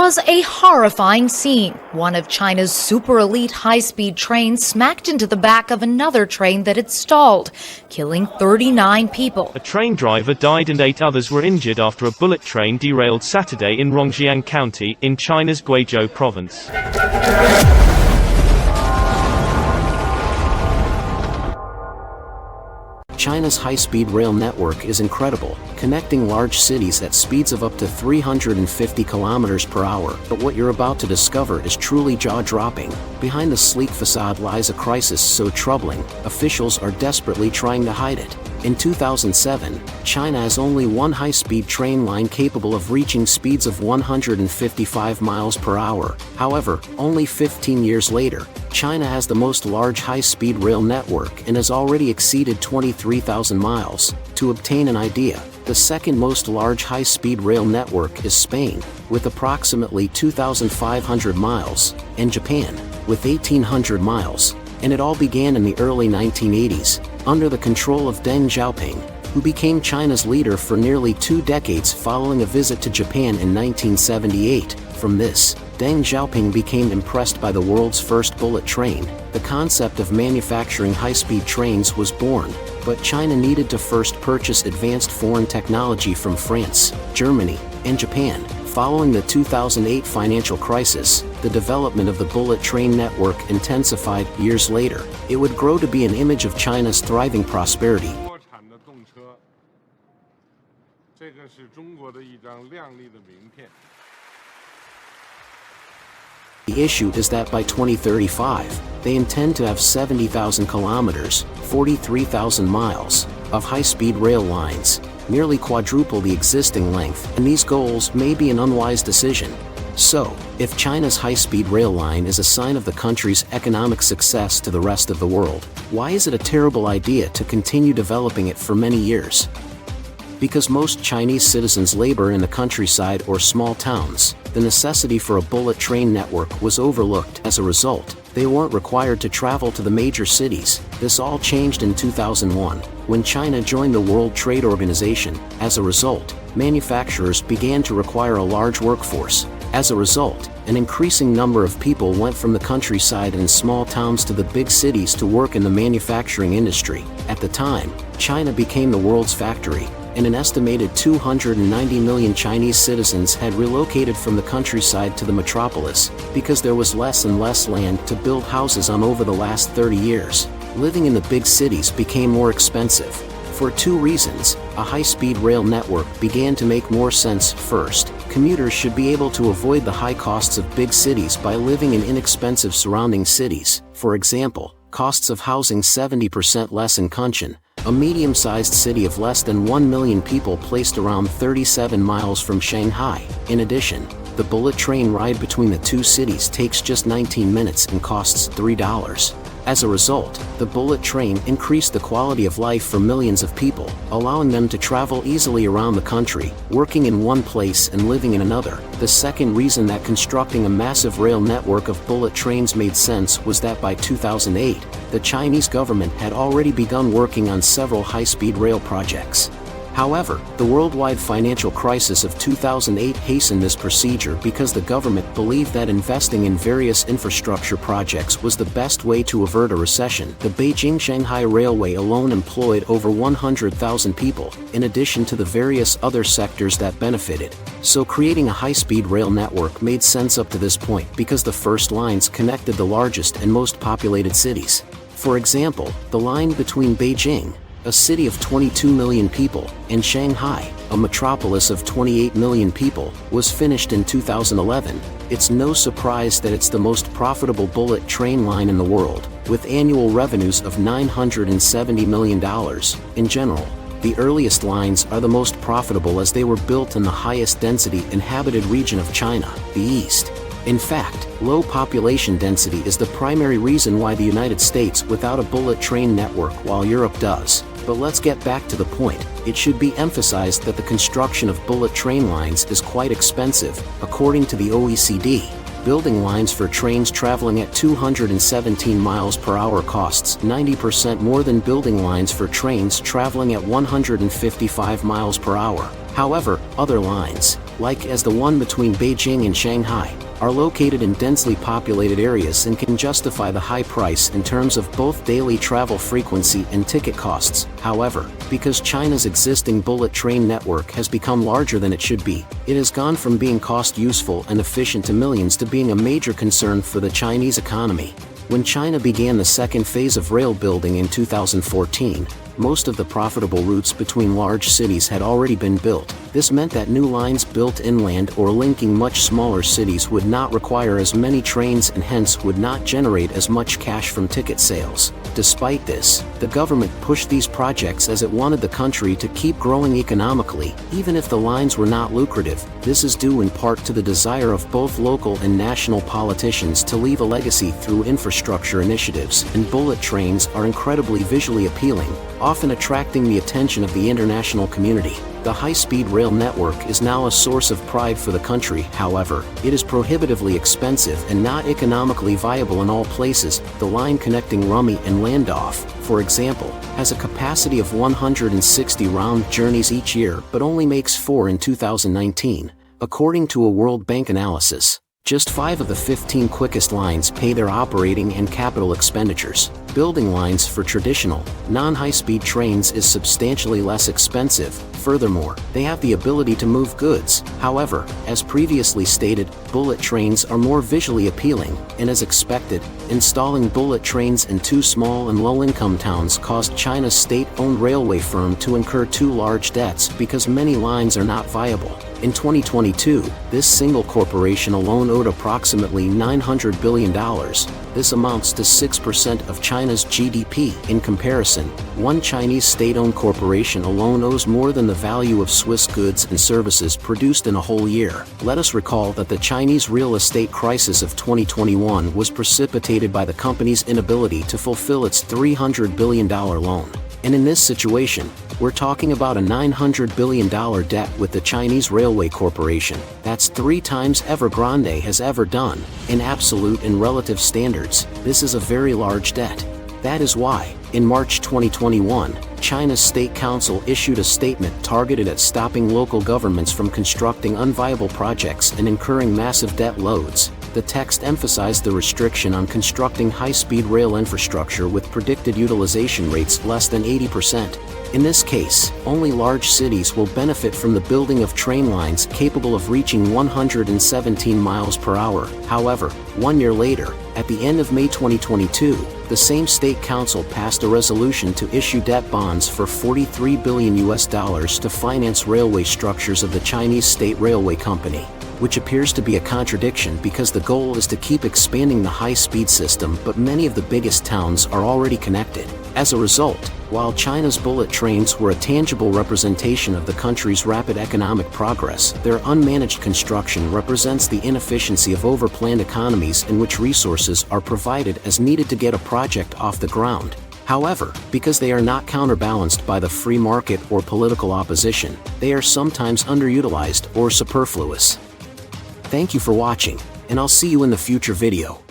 was a horrifying scene. One of China's super elite high-speed trains smacked into the back of another train that had stalled, killing 39 people. A train driver died and 8 others were injured after a bullet train derailed Saturday in Rongjiang County, in China's Guizhou province. China's high-speed rail network is incredible, connecting large cities at speeds of up to 350 kilometers per hour. But what you're about to discover is truly jaw-dropping. Behind the sleek facade lies a crisis so troubling, officials are desperately trying to hide it. In 2007, China has only one high-speed train line capable of reaching speeds of 155 miles per hour. However, only 15 years later, China has the most large high-speed rail network and has already exceeded 23,000 miles. To obtain an idea, the second most large high-speed rail network is Spain, with approximately 2,500 miles, and Japan, with 1,800 miles. And it all began in the early 1980s, under the control of Deng Xiaoping, who became China's leader for nearly 2 decades following a visit to Japan in 1978. From this, Deng Xiaoping became impressed by the world's first bullet train. The concept of manufacturing high-speed trains was born, but China needed to first purchase advanced foreign technology from France, Germany, and Japan. Following the 2008 financial crisis, the development of the bullet train network intensified. Years later, it would grow to be an image of China's thriving prosperity. The issue is that by 2035, they intend to have 70,000 kilometers, 43,000 miles, of high-speed rail lines, nearly quadruple the existing length, and these goals may be an unwise decision. So, if China's high-speed rail line is a sign of the country's economic success to the rest of the world, why is it a terrible idea to continue developing it for many years? Because most Chinese citizens labor in the countryside or small towns, the necessity for a bullet train network was overlooked. As a result, they weren't required to travel to the major cities. This all changed in 2001, when China joined the World Trade Organization. As a result, manufacturers began to require a large workforce. As a result, an increasing number of people went from the countryside and small towns to the big cities to work in the manufacturing industry. At the time, China became the world's factory, and an estimated 290 million Chinese citizens had relocated from the countryside to the metropolis, because there was less and less land to build houses on. Over the last 30 years, living in the big cities became more expensive. For 2 reasons, a high-speed rail network began to make more sense. First, commuters should be able to avoid the high costs of big cities by living in inexpensive surrounding cities. For example, costs of housing 70% less in Kunshan, a medium-sized city of less than 1 million people placed around 37 miles from Shanghai. In addition, the bullet train ride between the 2 cities takes just 19 minutes and costs $3. As a result, the bullet train increased the quality of life for millions of people, allowing them to travel easily around the country, working in one place and living in another. The second reason that constructing a massive rail network of bullet trains made sense was that by 2008, the Chinese government had already begun working on several high-speed rail projects. However, the worldwide financial crisis of 2008 hastened this procedure because the government believed that investing in various infrastructure projects was the best way to avert a recession. The Beijing-Shanghai Railway alone employed over 100,000 people, in addition to the various other sectors that benefited. So creating a high-speed rail network made sense up to this point because the first lines connected the largest and most populated cities. For example, the line between Beijing, a city of 22 million people, and Shanghai, a metropolis of 28 million people, was finished in 2011. It's no surprise that it's the most profitable bullet train line in the world, with annual revenues of $970 million. In general, the earliest lines are the most profitable as they were built in the highest density inhabited region of China, the East. In fact, low population density is the primary reason why the United States without a bullet train network while Europe does. But let's get back to the point. It should be emphasized that the construction of bullet train lines is quite expensive. According to the OECD, building lines for trains traveling at 217 miles per hour costs 90% more than building lines for trains traveling at 155 miles per hour. However, other lines, like as the one between Beijing and Shanghai, are located in densely populated areas and can justify the high price in terms of both daily travel frequency and ticket costs. However, because China's existing bullet train network has become larger than it should be, it has gone from being cost-useful and efficient to millions to being a major concern for the Chinese economy. When China began the second phase of rail building in 2014, most of the profitable routes between large cities had already been built. This meant that new lines built inland or linking much smaller cities would not require as many trains and hence would not generate as much cash from ticket sales. Despite this, the government pushed these projects as it wanted the country to keep growing economically, even if the lines were not lucrative. This is due in part to the desire of both local and national politicians to leave a legacy through infrastructure initiatives, and bullet trains are incredibly visually appealing, often attracting the attention of the international community. The high-speed rail network is now a source of pride for the country. However, it is prohibitively expensive and not economically viable in all places. The line connecting Rummy and Landorf, for example, has a capacity of 160 round journeys each year but only makes 4 in 2019, according to a World Bank analysis. Just 5 of the 15 quickest lines pay their operating and capital expenditures. Building lines for traditional, non-high-speed trains is substantially less expensive. Furthermore, they have the ability to move goods. However, as previously stated, bullet trains are more visually appealing, and as expected, installing bullet trains in 2 small and low-income towns caused China's state-owned railway firm to incur 2 large debts because many lines are not viable. In 2022, this single corporation alone owed approximately $900 billion. This amounts to 6% of China's GDP. In comparison, one Chinese state-owned corporation alone owes more than the value of Swiss goods and services produced in a whole year. Let us recall that the Chinese real estate crisis of 2021 was precipitated by the company's inability to fulfill its $300 billion loan. And in this situation, we're talking about a $900 billion debt with the Chinese Railway Corporation. That's 3 times Evergrande has ever done. In absolute and relative standards, this is a very large debt. That is why, in March 2021, China's State Council issued a statement targeted at stopping local governments from constructing unviable projects and incurring massive debt loads. The text emphasized the restriction on constructing high-speed rail infrastructure with predicted utilization rates less than 80%. In this case, only large cities will benefit from the building of train lines capable of reaching 117 miles per hour. However, 1 year later, at the end of May 2022, the same State Council passed a resolution to issue debt bonds for $43 billion to finance railway structures of the Chinese State Railway Company, which appears to be a contradiction because the goal is to keep expanding the high-speed system, but many of the biggest towns are already connected. As a result, while China's bullet trains were a tangible representation of the country's rapid economic progress, their unmanaged construction represents the inefficiency of overplanned economies in which resources are provided as needed to get a project off the ground. However, because they are not counterbalanced by the free market or political opposition, they are sometimes underutilized or superfluous. Thank you for watching, and I'll see you in the future video.